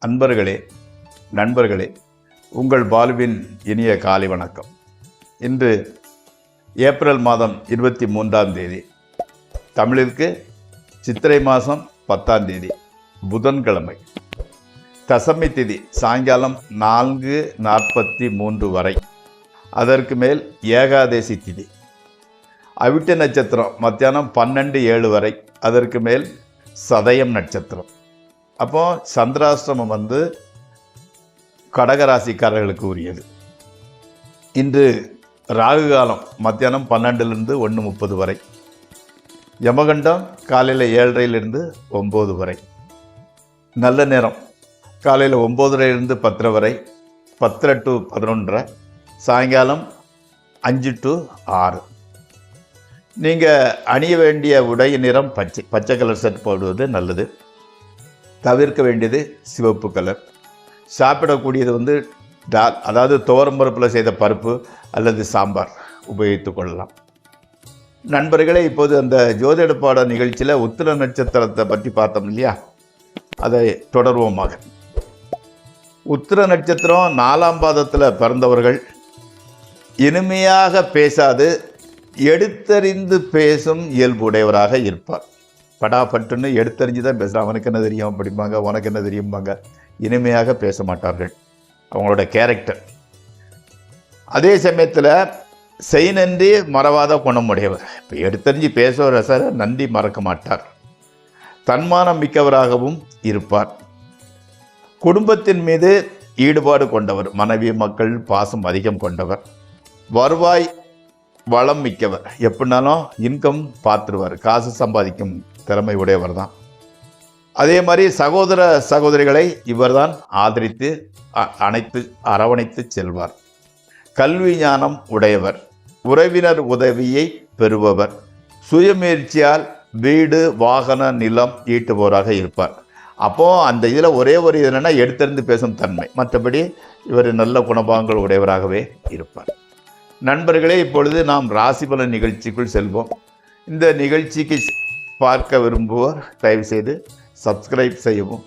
அன்பர்களே, நண்பர்களே, உங்கள் வாழ்வின் இனிய காலை வணக்கம். இன்று ஏப்ரல் மாதம் 23ஆம் தேதி, தமிழிற்கு சித்திரை மாதம் 10ஆம் தேதி, புதன்கிழமை. தசமி திதி சாயங்காலம் 4:43 வரை. அதற்கு மேல் ஏகாதசி திதி. அவிட்ட நட்சத்திரம் மத்தியானம் 12:07 வரை. அதற்கு மேல் சதயம் நட்சத்திரம். அப்போ சந்திராஷ்டிரமம் கடகராசிக்காரர்களுக்கு உரியது. இன்று ராகு காலம் மத்தியானம் 12லிருந்து 1:30 வரை. யமகண்டம் காலையில் 7:30லிருந்து 9 வரை. நல்ல நேரம் காலையில் 9:30லிருந்து 10 வரை, 10 to 11, சாயங்காலம் 5 to 6. நீங்கள் அணிய வேண்டிய உடை நிறம் பச்சை கலர் ஷர்ட் போடுவது நல்லது. தவிர்க்க வேண்டியது சிவப்பு கலர். சாப்பிடக்கூடியது டால், அதாவது துவரம்பருப்பில் செய்த பருப்பு அல்லது சாம்பார் உபயோகித்து கொள்ளலாம். நண்பர்களே, இப்போது அந்த ஜோதிட பாட நிகழ்ச்சியில் உத்திர நட்சத்திரத்தை பற்றி பார்த்தோம் இல்லையா? அதை தொடர்வோமாக. உத்திர நட்சத்திரம் 4ஆம் பாதத்தில் பிறந்தவர்கள் இனிமையாக பேசாது எடுத்தறிந்து பேசும் இயல்புடையவராக இருப்பார். படாப்பட்டுன்னு எடுத்தறிஞ்சு தான் பேசுகிறான். அவனுக்கு என்ன தெரியும் அப்படிம்பாங்க, உனக்கு என்ன தெரியும்பாங்க. இனிமையாக பேச மாட்டார்கள். அவங்களோட கேரக்டர். அதே சமயத்தில் செய் நன்றி மறவாத குணமுடையவர். இப்போ எடுத்தறிஞ்சு பேசுகிற சார் நன்றி மறக்க மாட்டார். தன்மானம் மிக்கவராகவும் இருப்பார். குடும்பத்தின் மீது ஈடுபாடு கொண்டவர். மனைவி மக்கள் பாசம் அதிகம் கொண்டவர். வருவாய் வளம் மிக்கவர். எப்படினாலும் இன்கம் பார்த்துருவார். காசு சம்பாதிக்கும் திறமை உடையவர் தான். அதே மாதிரி சகோதர சகோதரிகளை இவர் தான் ஆதரித்து அரவணைத்து செல்வார். கல்வி ஞானம் உடையவர். உறவினர் உதவியை பெறுபவர். சுயமுயற்சியால் வீடு வாகன நிலம் ஈட்டுபவராக இருப்பார். அப்போது அந்த இதில் ஒரே ஒரு என்னென்னா எடுத்தறிந்து பேசும் தன்மை. மற்றபடி இவர் நல்ல குணபாகங்கள் உடையவராகவே இருப்பார். நண்பர்களே, இப்பொழுது நாம் ராசிபலன் நிகழ்ச்சிக்குள் செல்வோம். இந்த நிகழ்ச்சிக்கு பார்க்க விரும்புவோர் தயவுசெய்து சப்ஸ்கிரைப் செய்யவும்.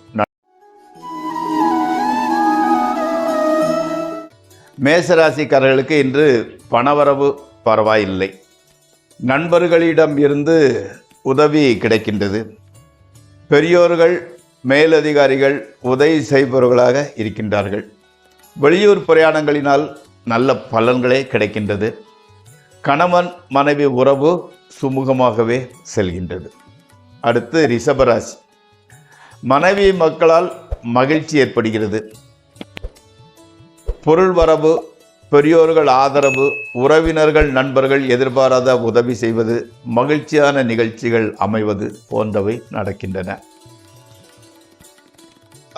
மேசராசிக்காரர்களுக்கு இன்று பணவரவு பரவாயில்லை. நண்பர்களிடம் இருந்து உதவி கிடைக்கின்றது. பெரியோர்கள் மேலதிகாரிகள் உதவி செய்பவர்களாக இருக்கின்றார்கள். வெளியூர் பிரயாணங்களினால் நல்ல பலன்களே கிடைக்கின்றது. கணவன் மனைவி உறவு சுமூகமாகவே செல்கின்றது. அடுத்து ரிஷபராசி. மனைவி மக்களால் மகிழ்ச்சி ஏற்படுகிறது. பொருள் வரவு, பெரியோர்கள் ஆதரவு, உறவினர்கள் நண்பர்கள் எதிர்பாராத உதவி செய்வது, மகிழ்ச்சியான நிகழ்ச்சிகள் அமைவது போன்றவை நடக்கின்றன.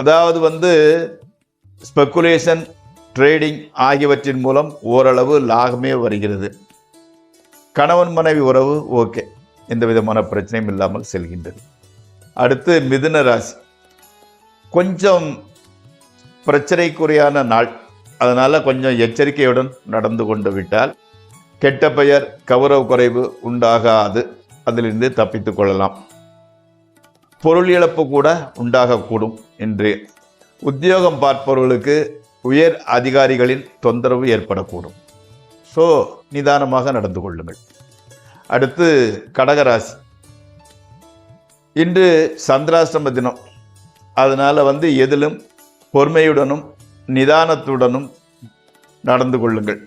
அதாவது ஸ்பெக்குலேஷன், ட்ரேடிங் ஆகியவற்றின் மூலம் ஓரளவு லாபமே வருகிறது. கணவன் மனைவி உறவு ஓகே, எந்த விதமான பிரச்சனையும் இல்லாமல் செல்கின்றது. அடுத்து மிதுன ராசி. கொஞ்சம் பிரச்சனைக்குரியான நாள். அதனால் கொஞ்சம் எச்சரிக்கையுடன் நடந்து கொண்டு விட்டால் கெட்ட பெயர், கௌரவ குறைவு உண்டாகாது. அதிலிருந்து தப்பித்து கொள்ளலாம். பொருள் இழப்பு கூட உண்டாகக்கூடும். என்று உத்தியோகம் பார்ப்பவர்களுக்கு உயர் அதிகாரிகளின் தொந்தரவு ஏற்படக்கூடும். ஸோ நிதானமாக நடந்து கொள்ளுங்கள். அடுத்து கடகராசி. இன்று சந்திராஷ்டிரம தினம். அதனால் எதிலும் பொறுமையுடனும் நிதானத்துடனும் நடந்து கொள்ளுங்கள்.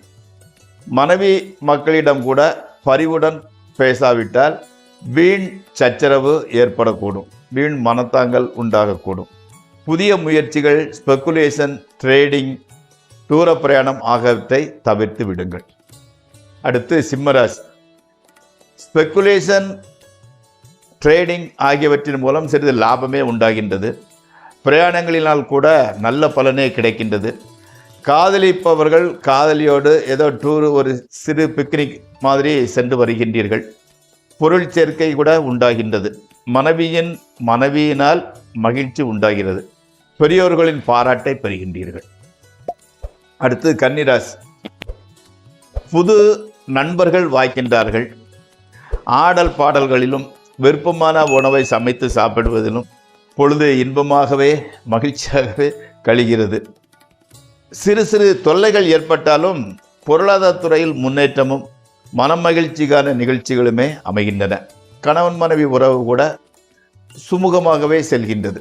மனைவி மக்களிடம் கூட பரிவுடன் பேசாவிட்டால் வீண் சச்சரவு ஏற்படக்கூடும். வீண் மனத்தாங்கள் உண்டாகக்கூடும். புதிய முயற்சிகள், ஸ்பெக்குலேஷன், ட்ரேடிங், தூர பிரயாணம் ஆகியவற்றை தவிர்த்து விடுங்கள். அடுத்து சிம்மராசி. ஸ்பெக்குலேஷன், ட்ரேடிங் ஆகியவற்றின் மூலம் சிறிது லாபமே உண்டாகின்றது. பிரயாணங்களினால் கூட நல்ல பலனே கிடைக்கின்றது. காதலிப்பவர்கள் காதலியோடு ஏதோ டூர், ஒரு சிறு பிக்னிக் மாதிரி சென்று வருகின்றீர்கள். பொருள் சேர்க்கை கூட உண்டாகின்றது. மனைவியினால் மகிழ்ச்சி உண்டாகிறது. பெரியோர்களின் பாராட்டை பெறுகின்றீர்கள். அடுத்து கன்னிராசி. புது நண்பர்கள் வாய்க்கின்றார்கள். ஆடல் பாடல்களிலும் விருப்பமான உணவை சமைத்து சாப்பிடுவதிலும் பொழுது இன்பமாகவே மகிழ்ச்சியாகவே கழிகிறது. சிறு சிறு தொல்லைகள் ஏற்பட்டாலும் பொருளாதாரத்துறையில் முன்னேற்றமும் மனம் மகிழ்ச்சிக்கான நிகழ்ச்சிகளுமே அமைகின்றன. கணவன் மனைவி உறவு கூட சுமூகமாகவே செல்கின்றது.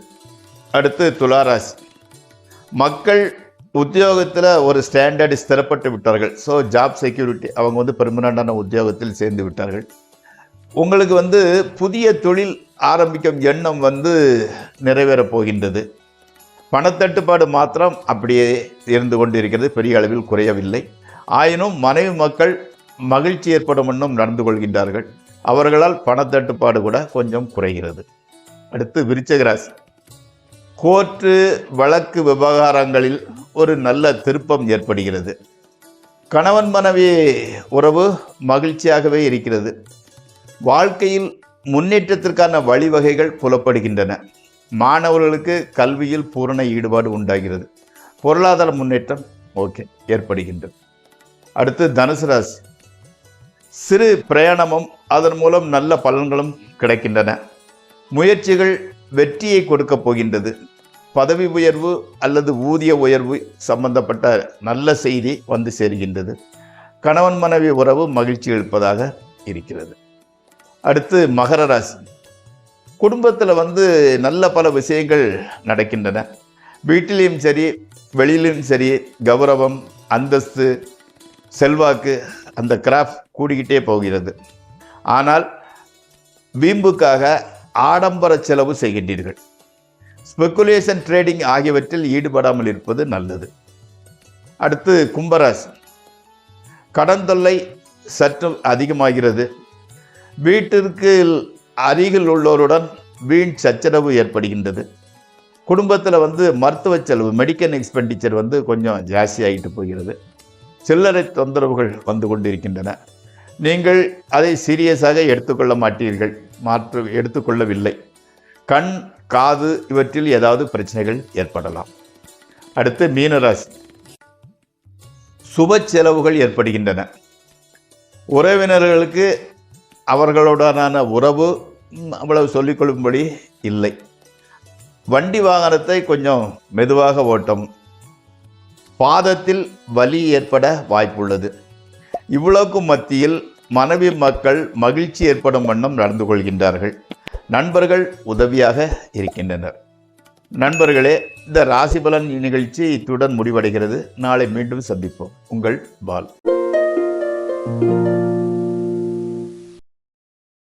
அடுத்து துளாராசி. மக்கள் உத்தியோகத்தில் ஒரு ஸ்டாண்டர்டு ஸ்திரப்பட்டு விட்டார்கள். ஸோ ஜாப் செக்யூரிட்டி, அவங்க பெர்மனண்டான உத்தியோகத்தில் சேர்ந்து விட்டார்கள். உங்களுக்கு புதிய தொழில் ஆரம்பிக்கும் எண்ணம் நிறைவேறப் போகின்றது. பணத்தட்டுப்பாடு மாத்திரம் அப்படியே இருந்து கொண்டு இருக்கிறது, பெரிய அளவில் குறையவில்லை. ஆயினும் மனைவி மக்கள் மகிழ்ச்சி ஏற்படும் வண்ணம் நடந்து கொள்கின்றார்கள். அவர்களால் பணத்தட்டுப்பாடு கூட கொஞ்சம் குறைகிறது. அடுத்து விருச்சிக ராசி. கோர்ட்டு வழக்கு விவகாரங்களில் ஒரு நல்ல திருப்பம் ஏற்படுகிறது. கணவன் மனைவி உறவு மகிழ்ச்சியாகவே இருக்கிறது. வாழ்க்கையில் முன்னேற்றத்திற்கான வழிவகைகள் புலப்படுகின்றன. மாணவர்களுக்கு கல்வியில் பூரண ஈடுபாடு உண்டாகிறது. பொருளாதார முன்னேற்றம் ஏற்படுகின்றது. அடுத்து தனுசு ராசி. சிறு பிரயாணமும் அதன் மூலம் நல்ல பலன்களும் கிடைக்கின்றன. முயற்சிகள் வெற்றியை கொடுக்கப் போகின்றது. பதவி உயர்வு அல்லது ஊதிய உயர்வு சம்பந்தப்பட்ட நல்ல செய்தி சேர்கின்றது. கணவன் மனைவி உறவு மகிழ்ச்சி அளிப்பதாக இருக்கிறது. அடுத்து மகர ராசி. குடும்பத்தில் நல்ல பல விஷயங்கள் நடக்கின்றன. வீட்டிலையும் சரி வெளியிலும் சரி கௌரவம், அந்தஸ்து, செல்வாக்கு, அந்த கிராஃப் கூடிக்கிட்டே போகிறது. ஆனால் வீம்புக்காக ஆடம்பர செலவு செய்கின்றீர்கள். ஸ்பெக்குலேஷன் ட்ரேடிங் ஆகியவற்றில் ஈடுபடாமல் இருப்பது நல்லது. அடுத்து கும்பராசி. கடன் தொல்லை சற்று அதிகமாகிறது. வீட்டிற்கு அருகில் உள்ளோருடன் வீண் சச்சரவு ஏற்படுகின்றது. குடும்பத்தில் மருத்துவ செலவு, மெடிக்கல் எக்ஸ்பெண்டிச்சர் கொஞ்சம் ஜாஸ்தியாகிட்டு போகிறது. சில்லறை தொந்தரவுகள் கொண்டிருக்கின்றன. நீங்கள் அதை சீரியஸாக எடுத்துக்கொள்ள மாட்டீர்கள், எடுத்துக்கொள்ளவில்லை. கண், காது இவற்றில் ஏதாவது பிரச்சனைகள் ஏற்படலாம். அடுத்து மீனராசி. சுப செலவுகள் ஏற்படுகின்றன. உறவினர்களுக்கு அவர்களுடனான உறவு அவ்வளவு சொல்லிக்கொள்ளும்படி இல்லை. வண்டி வாகனத்தை கொஞ்சம் மெதுவாக ஓட்டும். பாதத்தில் வலி ஏற்பட வாய்ப்புள்ளது. இவ்வளவுக்கும் மத்தியில் மனைவி மக்கள் மகிழ்ச்சி ஏற்படும் வண்ணம் நடந்து கொள்கின்றார்கள். நண்பர்கள் உதவியாக இருக்கின்றனர். நண்பர்களே, இந்த ராசி பலன் நிகழ்ச்சி இத்துடன் முடிவடைகிறது. நாளை மீண்டும் சந்திப்போம். உங்கள் பால்.